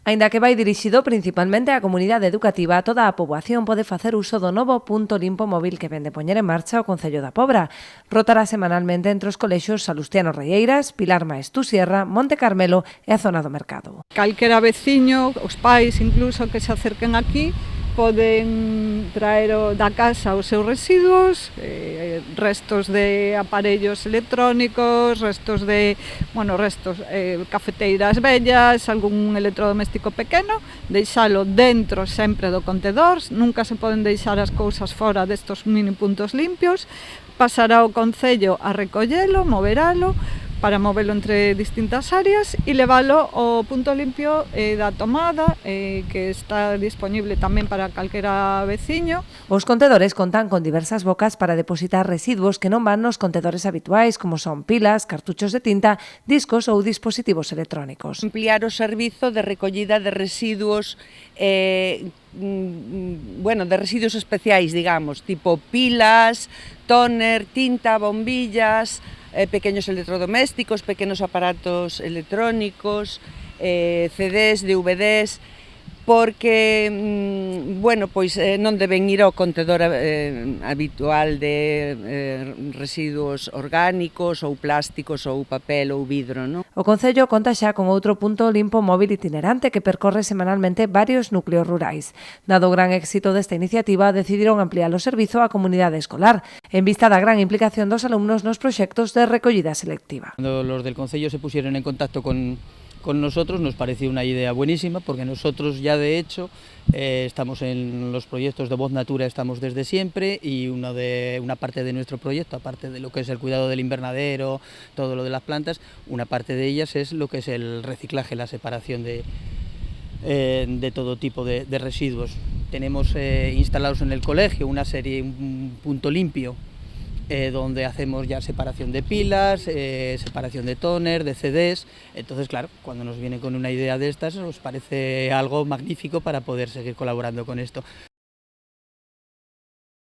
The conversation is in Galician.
Aínda que vai dirixido principalmente á comunidade educativa, toda a poboación pode facer uso do novo punto limpo móvil que vén de poñer en marcha o Concello da Pobra. Rotará semanalmente entre os colexios Salustiano Reieiras, Pilar Maestú Sierra, Monte Carmelo e a zona do Mercado. Calquera veciño, os pais incluso que se acerquen aquí, poden traer da casa os seus residuos, restos de aparellos electrónicos, restos de, cafeteiras vellas, algún electrodoméstico pequeno, deixalo dentro sempre do contedor, nunca se poden deixar as cousas fora destos mini puntos limpios, pasará o Concello a recollelo, moveralo, para movelo entre distintas áreas e levalo ao punto limpio da tomada, que está disponible tamén para calquera veciño. Os contedores contan con diversas bocas para depositar residuos que non van nos contedores habituais, como son pilas, cartuchos de tinta, discos ou dispositivos electrónicos. Ampliar o servizo de recollida de residuos de residuos especiais, digamos, tipo pilas, tóner, tinta, bombillas, pequeños electrodomésticos, pequenos aparatos electrónicos, CDs, DVDs, porque non deben ir ao contedor habitual de residuos orgánicos ou plásticos ou papel ou vidro, non? O Concello conta xa con outro punto limpo móvil itinerante que percorre semanalmente varios núcleos rurais. Dado o gran éxito desta iniciativa, decidiron ampliar o servizo á comunidade escolar, en vista da gran implicación dos alumnos nos proxectos de recollida selectiva. Cuando los del Concello se pusieron en contacto con nosotros nos pareció una idea buenísima, porque nosotros ya de hecho estamos en los proyectos de Voz Natura, estamos desde siempre, y una parte de nuestro proyecto, aparte de lo que es el cuidado del invernadero, todo lo de las plantas, una parte de ellas es lo que es el reciclaje, la separación de todo tipo de residuos. Tenemos instalados en el colegio un punto limpio, donde hacemos ya separación de pilas, separación de tóner, de CDs. Entonces, claro, cuando nos viene con una idea de estas, nos parece algo magnífico para poder seguir colaborando con esto.